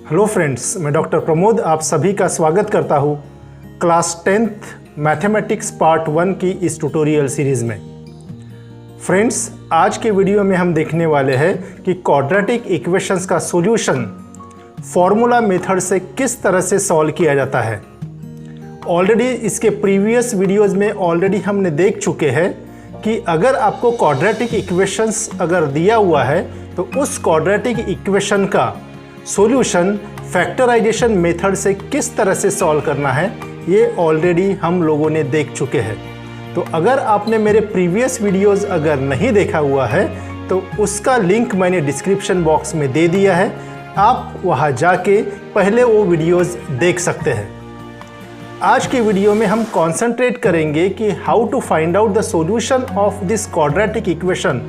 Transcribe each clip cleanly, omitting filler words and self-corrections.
Hello friends, मैं doctor Pramod आप सभी का स्वागत करता हूँ क्लास 10th मैथमेटिक्स पार्ट 1 की इस ट्यूटोरियल सीरीज़ में। फ्रेंड्स, आज के वीडियो में हम देखने वाले हैं कि क्वाड्रेटिक इक्वेशंस का सॉल्यूशन फॉर्मूला मेथड से किस तरह से सॉल्व किया जाता है। ऑलरेडी इसके प्रीवियस वीडियोज़ में ऑलरेडी हमने देख चुके हैं कि अगर आपको क्वाड्रेटिक इक्वेशंस अगर दिया हुआ है तो उस क्वाड्रेटिक इक्वेशन का सॉल्यूशन फैक्टराइजेशन मेथड से किस तरह से सॉल्व करना है, ये ऑलरेडी हम लोगों ने देख चुके हैं। तो अगर आपने मेरे प्रीवियस वीडियोस अगर नहीं देखा हुआ है तो उसका लिंक मैंने डिस्क्रिप्शन बॉक्स में दे दिया है, आप वहां जाके पहले वो वीडियोस देख सकते हैं। आज की वीडियो में हम कॉन्सेंट्रेट करेंगे कि how to find out the solution of this quadratic equation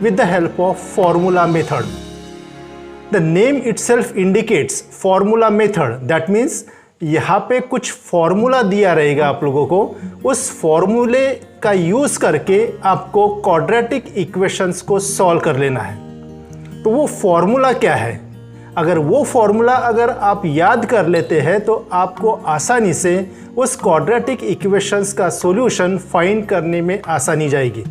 with the help of formula method. The name itself indicates formula method. That means यहाँ पे कुछ फॉर्मूला दिया रहेगा आप लोगों को, उस फॉर्मूले का यूज़ करके आपको क्वाड्रेटिक इक्वेशंस को सॉल्व कर लेना है। तो वो फॉर्मूला क्या है? अगर वो फॉर्मूला अगर आप याद कर लेते हैं तो आपको आसानी से उस क्वाड्रेटिक इक्वेशंस का सॉल्यूशन फाइंड करने में आसानी जाएगी।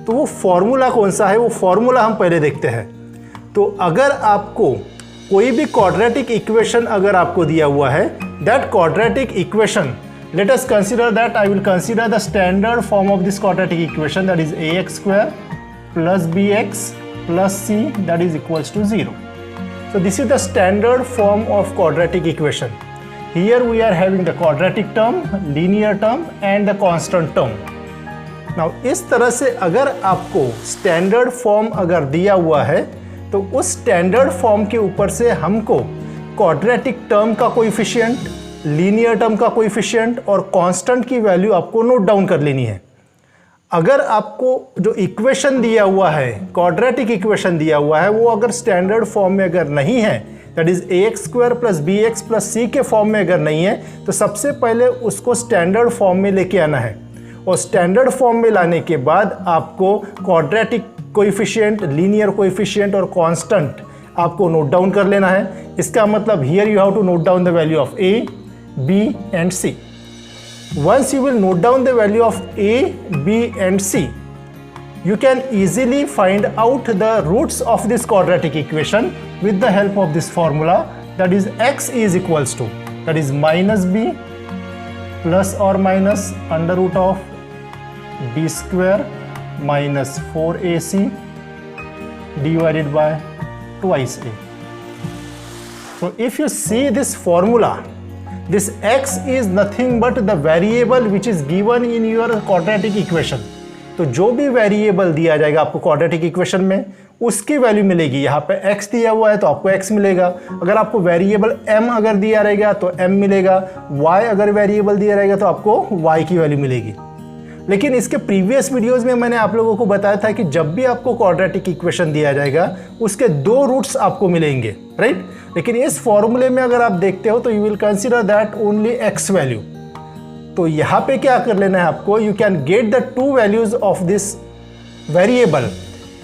तो वो फॉर्मूला कौन सा है, वो फॉर्मूला हम पहले देखते हैं। तो अगर आपको कोई भी क्वाड्रेटिक इक्वेशन अगर आपको दिया हुआ है, that quadratic equation, let us consider that I will consider the standard form of this quadratic equation, that is ax square plus bx plus c that is equals to 0. So this is the standard form of quadratic equation. Here we are having the quadratic term, linear term and the constant term. Now इस तरह से अगर आपको standard form अगर दिया हुआ है तो उस स्टैंडर्ड फॉर्म के ऊपर से हमको क्वाड्रेटिक टर्म का कोएफिशिएंट, लीनियर टर्म का कोएफिशिएंट और कांस्टेंट की वैल्यू आपको नोट डाउन कर लेनी है। अगर आपको जो इक्वेशन दिया हुआ है, क्वाड्रेटिक इक्वेशन दिया हुआ है, वो अगर स्टैंडर्ड फॉर्म में अगर नहीं है, that is ax square plus bx plus c के फॉर्म में अगर नहीं है, तो सबसे पहले उसको स्टैंडर्ड फॉर्म में लेके आना है और स्टैंडर्ड फॉर्म में लाने के बाद आपको क्वाड्रेटिक कोएफिशिएंट, लीनियर कोएफिशिएंट और कांस्टेंट आपको नोट डाउन कर लेना है। इसका मतलब here you have to note down the value of a, b and c. Once you will note down the value of a, b and c, you can easily find out the roots of this quadratic equation with the help of this formula, that is x is equals to, that is minus b plus or minus under root of b square minus 4ac divided by twice a. So if you see this formula, this x is nothing but the variable which is given in your quadratic equation. तो जो भी variable दिया जाएगा आपको quadratic equation में उसकी value मिलेगी। यहाँ पे x दिया हुआ है तो आपको x मिलेगा। अगर आपको वेरिएबल m अगर दिया रहेगा तो m मिलेगा, y अगर वेरिएबल दिया रहेगा तो आपको y की वैल्यू मिलेगी। लेकिन इसके प्रीवियस वीडियोस में मैंने आप लोगों को बताया था कि जब भी आपको क्वाड्रेटिक इक्वेशन दिया जाएगा उसके दो रूट्स आपको मिलेंगे, राइट। लेकिन इस फॉर्मूले में अगर आप देखते हो तो you will consider that only x value. तो यहाँ पे क्या कर लेना है आपको, you can get the two values of this variable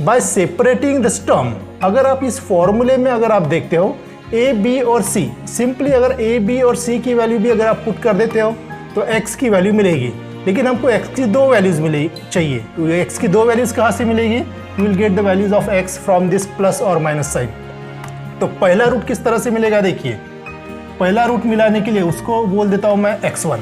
bye separating this term. अगर आप इस फॉर्मूले में अगर आप देखते हो ए, बी और सी, सिंपली अगर ए, बी और सी की वैल्यू भी अगर आप पुट कर देते हो तो एक्स की वैल्यू मिलेगी। लेकिन हमको x की दो वैल्यूज मिले चाहिए, तो x की दो वैल्यूज कहाँ से मिलेगी, you will get the values of x from this plus और माइनस साइन। तो पहला रूट किस तरह से मिलेगा, देखिए पहला रूट मिलाने के लिए उसको बोल देता हूँ मैं x1।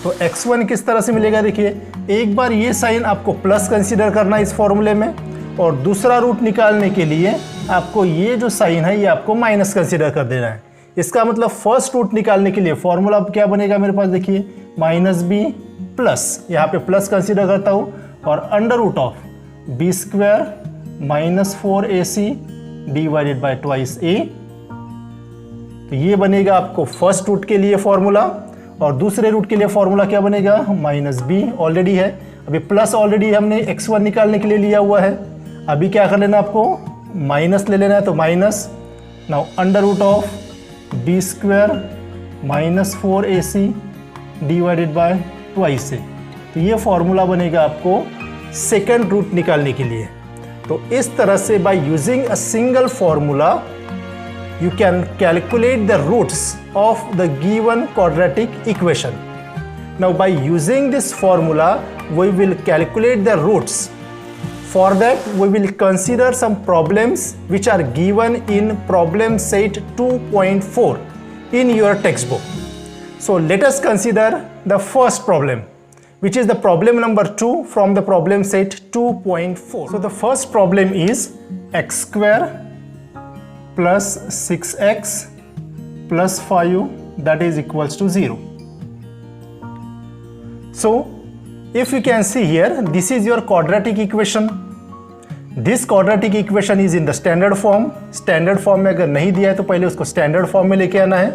तो x1 किस तरह से मिलेगा, देखिए एक बार ये साइन आपको प्लस कंसीडर करना है इस फॉर्मूले में और दूसरा रूट निकालने के लिए आपको ये जो साइन है ये आपको माइनस कंसीडर कर देना है। इसका मतलब फर्स्ट रूट निकालने के लिए फॉर्मूला क्या बनेगा मेरे पास, देखिए माइनस बी प्लस, यहाँ पे प्लस कंसीडर करता हूँ और under root of B square minus 4ac divided by twice a। तो ये बनेगा आपको फर्स्ट रूट के लिए फॉर्मूला और दूसरे रूट के लिए फॉर्मूला क्या बनेगा, माइनस बी ऑलरेडी है, अभी प्लस ऑलरेडी हमने x1 निकालने के लिए लिया हुआ है। अभी क्या कर लेना आपको, माइनस ले लेना है, तो minus now under root of B square minus 4ac divided by twice A. तो ये फॉर्मूला बनेगा आपको सेकंड रूट निकालने के लिए। तो इस तरह से by using a single formula you can calculate the roots of the given quadratic equation. Now by using this formula, we will calculate the roots. For that, we will consider some problems which are given in problem set 2.4 in your textbook. So let us consider the first problem, which is the problem number 2 from the problem set 2.4. So the first problem is x square plus 6x plus 5 that is equals to 0. So if you can see here, this is your quadratic equation. This quadratic equation is in the standard form. Standard form में अगर नहीं दिया है तो पहले उसको standard form में लेके आना है,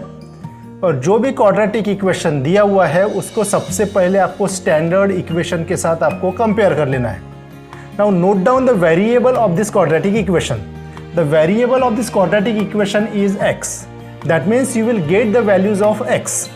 और जो भी quadratic इक्वेशन दिया हुआ है उसको सबसे पहले आपको स्टैंडर्ड इक्वेशन के साथ आपको कंपेयर कर लेना है. Now note down the variable of this quadratic equation. The variable of this quadratic equation is x. That means you will get the values of x.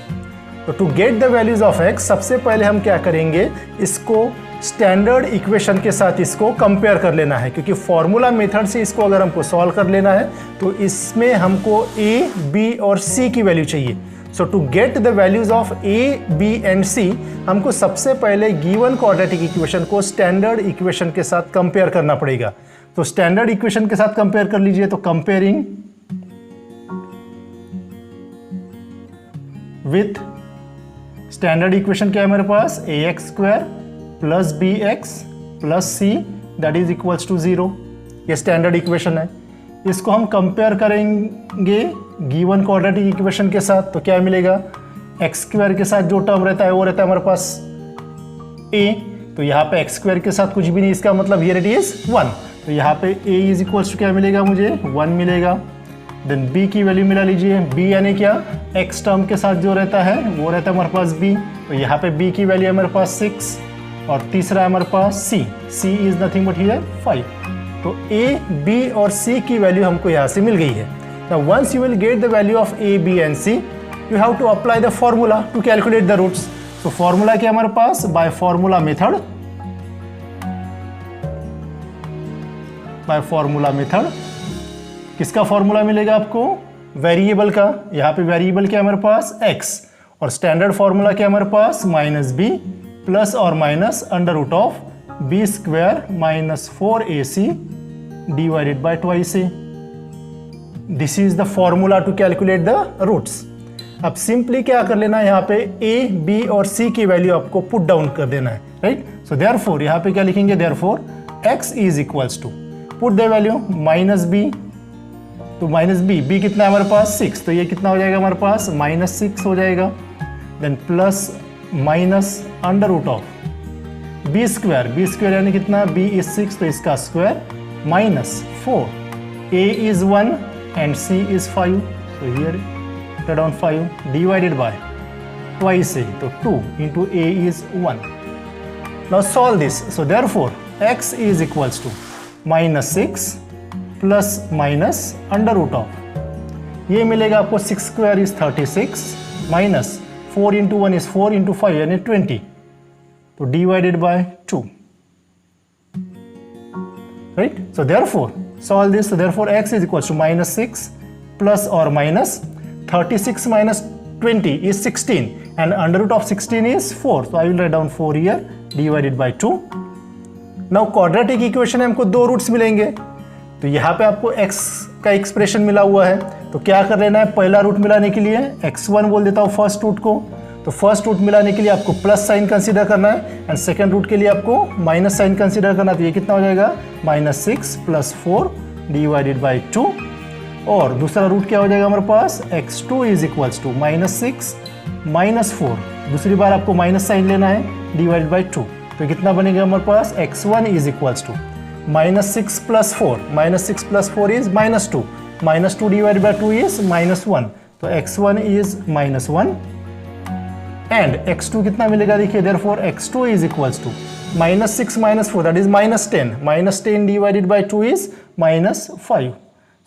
तो to get the values of x, सबसे पहले हम क्या करेंगे, इसको standard equation के साथ इसको कंपेयर कर लेना है, क्योंकि फॉर्मूला मेथड से इसको अगर हमको सॉल्व कर लेना है तो इसमें हमको a, b और c की वैल्यू चाहिए. So to get the values of a, b and c, हमको सबसे पहले गिवन क्वाड्रेटिक इक्वेशन को स्टैंडर्ड इक्वेशन के साथ कंपेयर करना पड़ेगा. तो स्टैंडर्ड इक्वेशन के साथ कंपेयर कर लीजिए. तो कंपेयरिंग विथ स्टैंडर्ड इक्वेशन क्या है मेरे पास, A X square plus B X plus C that is equals to 0. ये स्टैंडर्ड इक्वेशन है. इसको हम कंपेयर करेंगे गिवन क्वाड्रेटिक इक्वेशन के साथ. तो क्या मिलेगा, एक्स स्क्वायर के साथ जो टर्म रहता है वो रहता है हमारे पास ए. तो यहाँ पे एक्स स्क्वायर के साथ कुछ भी नहीं, इसका मतलब हियर इट इज 1. तो यहाँ पे ए इज इक्वल्स टू क्या मिलेगा, मुझे 1 मिलेगा. देन b की वैल्यू मिला लीजिए. b यानी क्या, x टर्म के साथ जो रहता है वो रहता है हमारे पास b. तो यहाँ पे b की वैल्यू है हमारे पास 6, और तीसरा है हमारे पास c. c is nothing but here 5. तो a, b और c की वैल्यू हमको यहाँ से मिल गई है. Now once you will get the value of a, b and c, you have to apply the formula to calculate the roots. तो फॉर्मूला क्या हमारे पास, by formula method. By formula method किसका फॉर्मूला मिलेगा आपको, वेरिएबल का. यहाँ पे वेरिएबल क्या है हमारे पास, x, और स्टैंडर्ड फॉर्मूला क्या है हमारे पास, माइनस बी प्लस और minus under root of B square minus 4ac divided by twice a. This is the formula to calculate the roots. अब सिंपली क्या कर लेना है, यहाँ पे a, b और c की वैल्यू आपको पुट डाउन कर देना है, राइट. सो देयरफॉर यहाँ पे क्या लिखेंगे, therefore x is equals to, put the value minus B. तो माइनस बी, बी कितना है हमारे पास 6, तो ये कितना हो जाएगा हमारे पास -6 हो जाएगा. Then plus minus under root of B square यानी कितना, बी इज 6 तो इसका स्क्वायर minus 4, A is 1 and C is 5. तो here write down 5 divided by twice A, तो 2 into A is 1. Now solve this. So therefore x is equals to -6 plus minus under root of, ये मिलेगा आपको 6 square is 36 minus 4 into 1 is 4 into 5 यानी 20. तो divided by 2, right. So therefore solve this. So therefore x is equal to -6 plus और minus 36 minus 20 is 16 and under root of 16 is 4. So I will write down 4 here divided by 2. Now quadratic equation में हमको दो roots मिलेंगे. तो यहाँ पे आपको x का एक्सप्रेशन मिला हुआ है. तो क्या कर लेना है, पहला रूट मिलाने के लिए x1 बोल देता हूँ फर्स्ट रूट को. तो फर्स्ट रूट मिलाने के लिए आपको प्लस साइन कंसीडर करना है, एंड सेकंड रूट के लिए आपको माइनस साइन कंसीडर करना है. तो ये कितना हो जाएगा, -6 प्लस 4 डिवाइडेड बाई 2. और दूसरा रूट क्या हो जाएगा हमारे पास, x2 is equals to -6 minus 4. दूसरी बार आपको माइनस साइन लेना है डिवाइडेड बाई 2. तो कितना बनेगा हमारे पास, x1 is equals to -6 plus 4, -6 plus 4 is -2, -2 divided by 2 is -1. तो x1 इज -1 एंड x2 कितना मिलेगा, देखिए therefore x2 is equals to -6 minus 4 that is -10, -10 divided by 2 is -5.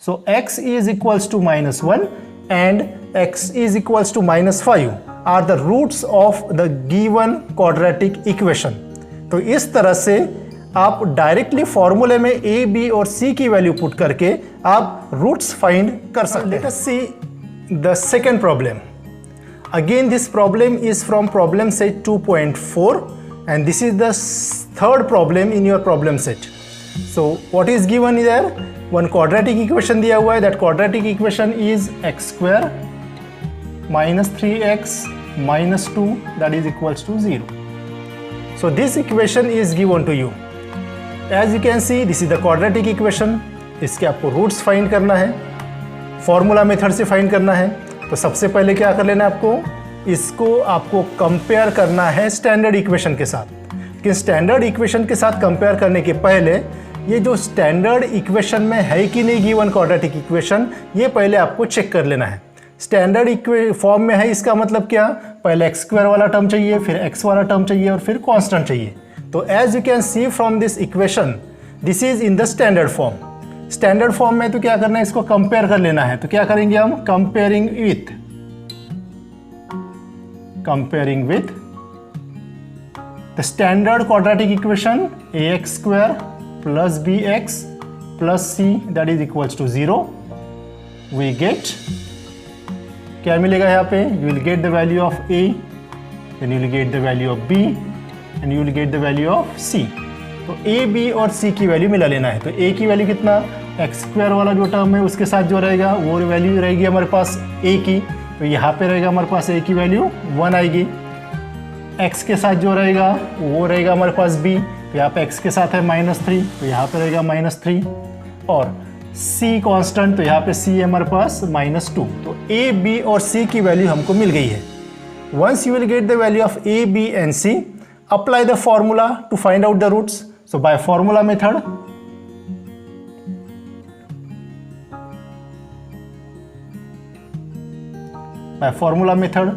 So x is equals to -1 and x is equals to -5 are the roots of the given quadratic equation. तो इस तरह से आप directly फॉर्मूले में a, b और c की value put करके आप रूट्स फाइंड कर सकते हैं। Let us see the second problem. Again this problem is from problem set 2.4 and this is the third problem in your problem set. So what is given there? One quadratic equation दिया हुआ है. That quadratic equation is x square minus 3x minus 2 that is equals to 0. So this equation is given to you. As you can see, this is the quadratic equation. इसके आपको roots find करना है, formula method से find करना है. तो सबसे पहले क्या कर लेना है आपको, इसको आपको कंपेयर करना है स्टैंडर्ड इक्वेशन के साथ. कि स्टैंडर्ड इक्वेशन के साथ कंपेयर करने के पहले ये जो स्टैंडर्ड इक्वेशन में है कि नहीं गिवन क्वाड्रेटिक इक्वेशन, ये पहले आपको चेक कर लेना है. स्टैंडर्ड फॉर्म में है, इसका मतलब क्या, पहले एक्स स्क्वायर वाला टर्म चाहिए, फिर एक्स वाला टर्म चाहिए और फिर कांस्टेंट चाहिए. तो as you can see from this equation, this is in the standard form. Standard form में तो क्या करना है, इसको कंपेयर कर लेना है. तो क्या करेंगे हम, comparing with the standard quadratic equation ax square plus bx plus c that is equals to 0. We get, क्या मिलेगा यहाँ पे, you will get the value of a, then you will get the value of b and you will get the value of c. तो a, b और c की value मिला लेना है. तो a की वैल्यू कितना, एक्स स्क्वायर वाला जो टर्म है उसके साथ जो रहेगा वो वैल्यू रहेगी हमारे पास a की. तो यहाँ पे रहेगा हमारे पास a की वैल्यू 1 आएगी. x के साथ जो रहेगा वो रहेगा हमारे पास b. तो यहाँ पे x के साथ है -3, तो यहाँ पे रहेगा -3. और c कांस्टेंट, तो यहाँ पे c है हमारे पास -2. तो a, b और c की वैल्यू हमको मिल गई है. Once you will get the value of a, b and c, apply the formula to find out the roots. So by formula method, formula method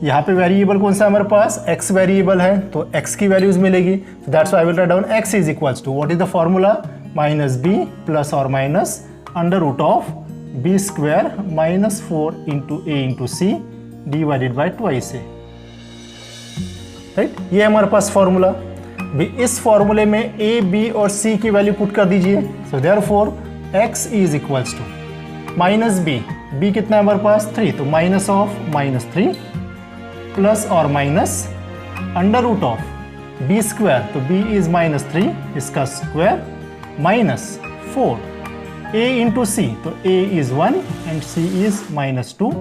यहाँ पे वेरिएबल कौन सा है हमारे पास, x वेरिएबल है, तो x की वैल्यूज मिलेगी. तो that's why I will write down x is equals to, what is the formula, -b plus और minus under root of b square -4 into a into c divided by twice a. Right, ये हमारे पास formula. इस फॉर्मूले में a, b और c की value put कर दीजिए. So therefore x is equals to -b कितना है हमारे पास 3, तो माइनस ऑफ -3 प्लस और minus under root of b square, तो b इज -3 इसका स्क्वायर -4 a इंटू c, तो a is 1 and c is -2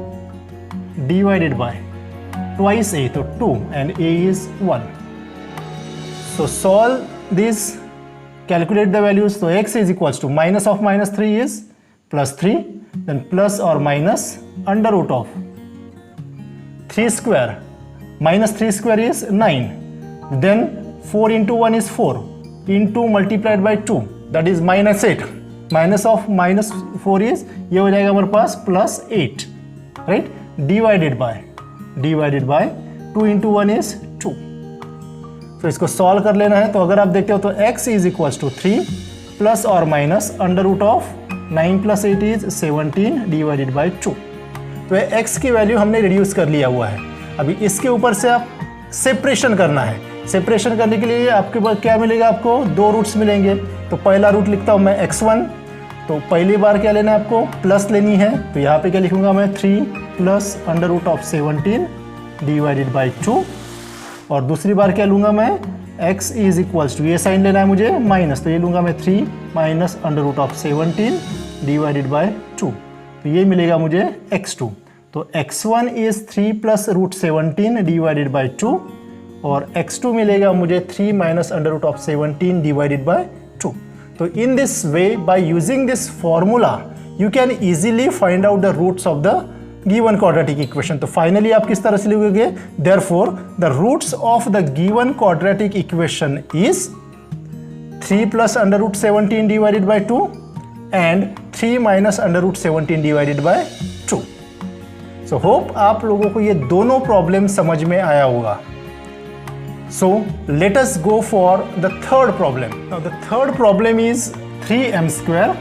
divided by twice a, तो 2 and a is 1. So solve this, calculate the values. तो x is equals to minus of -3 is +3, then plus or minus under root of 3 square, -3 square is 9, then 4 into 1 is 4, into multiplied by 2 that is -8, minus of -4 is, ये हो जाएगा हमारे पास +8, right, divided by 2 into 1 is 2. तो इसको solve कर लेना है. तो अगर आप देखते हो तो x is equals to 3 plus और minus under root of 9 + 8 is 17 divided by 2. तो x की वैल्यू हमने रिड्यूस कर लिया हुआ है. अभी इसके ऊपर से आप सेपरेशन करना है. सेपरेशन करने के लिए आपके पास क्या मिलेगा, आपको 2 रूट्स मिलेंगे. तो पहला रूट लिखता हूँ मैं x1. तो पहली बार क्या लेना है आपको, प्लस लेनी है. तो यहाँ पे क्या लिखूंगा मैं, 3 plus under root of 17 divided by 2. और दूसरी बार क्या लूँगा मैं, x इज इक्वल्स टू, ये साइन लेना है मुझे माइनस, तो ये लूँगा मैं 3 minus under root of 17 divided by 2. तो ये मिलेगा मुझे x2. तो x1 is 3 plus root 17 divided by 2 और x2 मिलेगा मुझे 3 minus under root of 17 divided by 2. तो in this way, by using this formula, you can easily find out the roots of the given quadratic equation. तो finally आप किस तरह से लिखोगे, therefore the roots of the given quadratic equation is 3 plus under root 17 divided by 2 and 3 minus under root 17 divided by 2. So hope आप लोगों को ये दोनों प्रॉब्लम समझ में आया होगा. So let us go for the third problem. Now the third problem is 3m square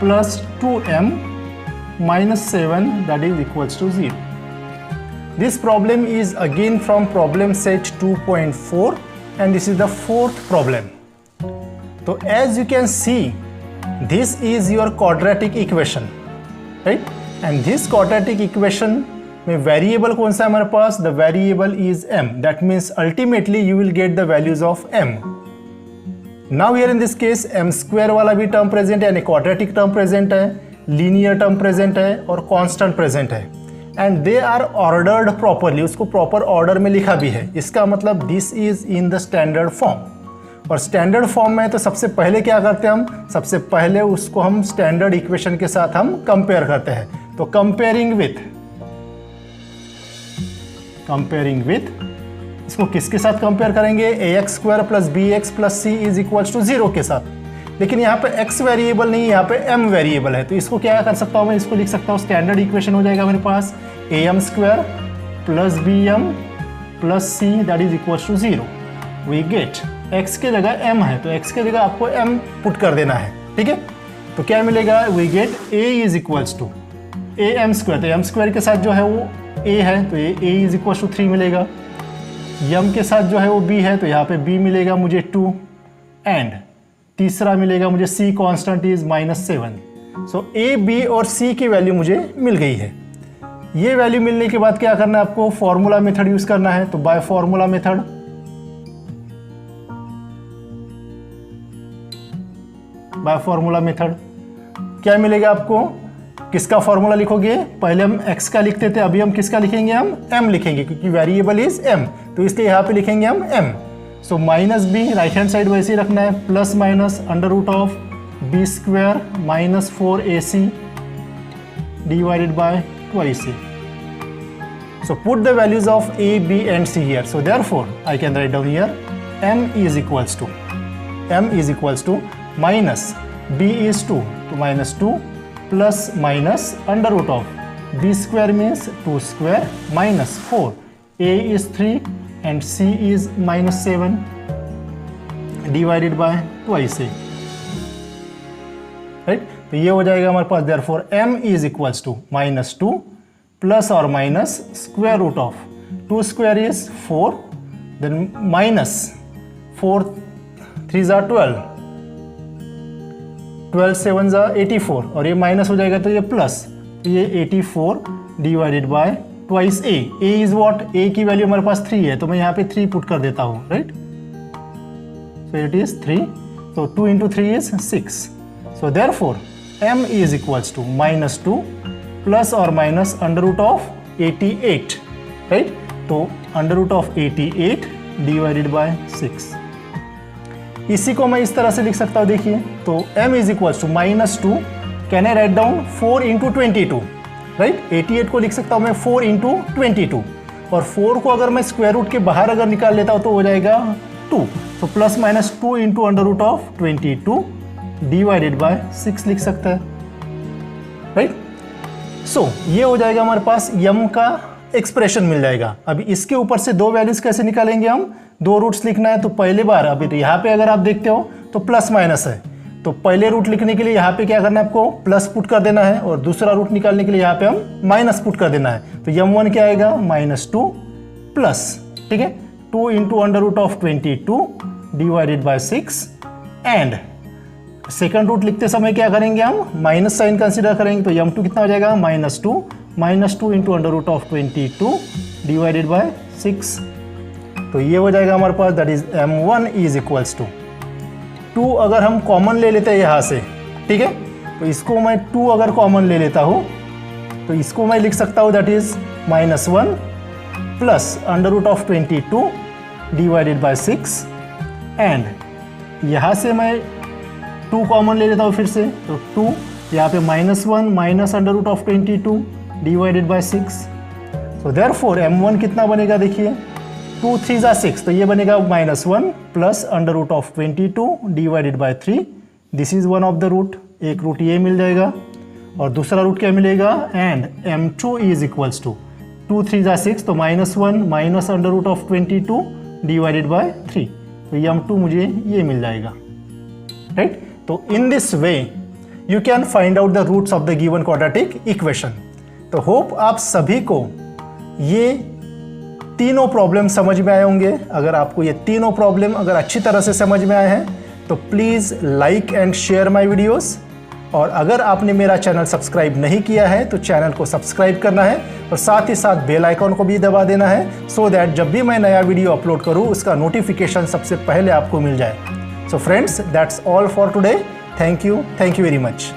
plus 2m -7 that is equals to 0. This problem is again from problem set 2.4 and this is the fourth problem. So as you can see, this is your quadratic equation, right? And this quadratic equation में variable कौन सा है हमारे पास? The variable is m. That means ultimately you will get the values of m. Now here in this case m square वाला भी term present है, यानी quadratic term present है, लीनियर टर्म प्रेजेंट है और कांस्टेंट प्रेजेंट है, and they are ordered properly. उसको proper order में लिखा भी है. इसका मतलब this is in the standard form. और स्टैंडर्ड फॉर्म में तो सबसे पहले क्या करते हैं हम? सबसे पहले उसको हम स्टैंडर्ड इक्वेशन के साथ हम कंपेयर करते हैं. तो कंपेयरिंग विथ इसको किसके साथ कंपेयर करेंगे? ax square plus B X plus C is equals to 0 के साथ. लेकिन यहाँ पे x वेरिएबल नहीं, यहाँ पे m वेरिएबल है. तो इसको क्या कर सकता हूँ मैं? इसको लिख सकता हूँ, स्टैंडर्ड इक्वेशन हो जाएगा मेरे पास am square plus bm plus C that is equals to 0. We get x के जगह m है, तो x के जगह आपको m पुट कर देना है. ठीक है, तो क्या मिलेगा? We get a is equals to am square. तो m स्क्वायर के साथ जो है वो a है, तो ये a इज इक्वल्स टू 3 मिलेगा. m के साथ जो है वो b है, तो यहाँ पे b मिलेगा मुझे 2, एंड तीसरा मिलेगा मुझे c constant is -7. So a, b और c की वैल्यू मुझे मिल गई है. ये वैल्यू मिलने के बाद क्या करना है आपको? फॉर्मूला मेथड यूज करना है. तो बाय फॉर्मूला मेथड क्या मिलेगा आपको? किसका फॉर्मूला लिखोगे? पहले हम x का लिखते थे, अभी हम किसका लिखेंगे? हम m लिखेंगे, क्योंकि वेरिएबल इज m. तो इसलिए यहाँ पे लिखेंगे हम m. So minus B right hand side वैसे ही रखना है, plus minus under root of B square minus 4ac divided by twice a. So put the values of a, b and c here. So therefore I can write down here m is equals to minus b is 2, तो minus 2 plus minus under root of b square means 2 square minus 4, a is 3 and c is -7 divided by twice a. Right, तो ये हो जाएगा हमारे पास. therefore m is equals to -2 plus or minus square root of 2 square is 4, then minus 4 3s are 12, 12 7s are 84, और ये minus हो जाएगा तो ये प्लस, तो ये 84 divided by twice a. a is what? a की वैल्यू हमारे पास 3 है, तो मैं यहाँ पे 3 पुट कर देता हूँ. Right, so it is 3, so 2 into 3 is 6. So therefore m is equals to -2 plus or minus under root of 88. Right, तो under root of 88 divided by 6. इसी को मैं इस तरह से लिख सकता हूँ. देखिए, तो m is equals to -2 can I write down 4 into 22. Right, 88 को लिख सकता हूँ मैं 4 into 22, और 4 को अगर मैं स्क्वायर रूट के बाहर अगर निकाल लेता हूँ तो हो जाएगा 2. तो plus minus 2 into under root of 22 divided by 6 लिख सकता है. राइट, सो ये हो जाएगा हमारे पास m का एक्सप्रेशन मिल जाएगा. अभी इसके ऊपर से दो वैल्यूज कैसे निकालेंगे? हम दो रूट्स लिखना है. तो पहले बार अभी तो यहाँ पे अगर आप देखते हो तो प्लस माइनस है, तो पहले रूट लिखने के लिए यहाँ पे क्या करना है आपको? प्लस पुट कर देना है, और दूसरा रूट निकालने के लिए यहाँ पे हम माइनस पुट कर देना है. तो m1 क्या आएगा? -2 प्लस, ठीक है, 2 into under root of 22 divided by 6, and second root लिखते समय क्या करेंगे? हम माइनस साइन कंसिडर करेंगे. तो m2 कितना हो जाएगा? -2 into under root of 22 divided by 6. तो ये हो जाएगा हमारे पास, that is m1 is equals to 2. अगर हम कॉमन ले लेते हैं यहाँ से, ठीक है, तो इसको मैं 2 अगर कॉमन ले लेता हूँ तो इसको मैं लिख सकता हूँ, that is -1 plus under root of 22 divided by 6, and यहाँ से मैं 2 कॉमन ले लेता हूँ फिर से. तो 2 यहाँ पे -1 minus under root of 22 divided by 6. So therefore m1 कितना बनेगा? देखिए, 2 3s are 6, तो ये बनेगा -1 plus under root of 22 divided by 3. This is one of the root. एक रूट ये मिल जाएगा, और दूसरा रूट क्या मिलेगा? And m2 is equals to 2 3s are 6, तो -1 minus under root of 22 divided by 3. तो m2 मुझे ये मिल जाएगा. राइट, तो in this way you can find out the roots of the given quadratic equation. तो होप आप सभी को ये तीनों प्रॉब्लम समझ में आए होंगे। अगर आपको ये तीनों प्रॉब्लम अगर अच्छी तरह से समझ में आए हैं तो please like and share my videos. और अगर आपने मेरा चैनल सब्सक्राइब नहीं किया है तो चैनल को सब्सक्राइब करना है और साथ ही साथ बेल आइकॉन को भी दबा देना है, सो दैट जब भी मैं नया वीडियो अपलोड करूँ उसका नोटिफिकेशन सबसे पहले आपको मिल जाए। So friends, that's all for today. Thank you very much.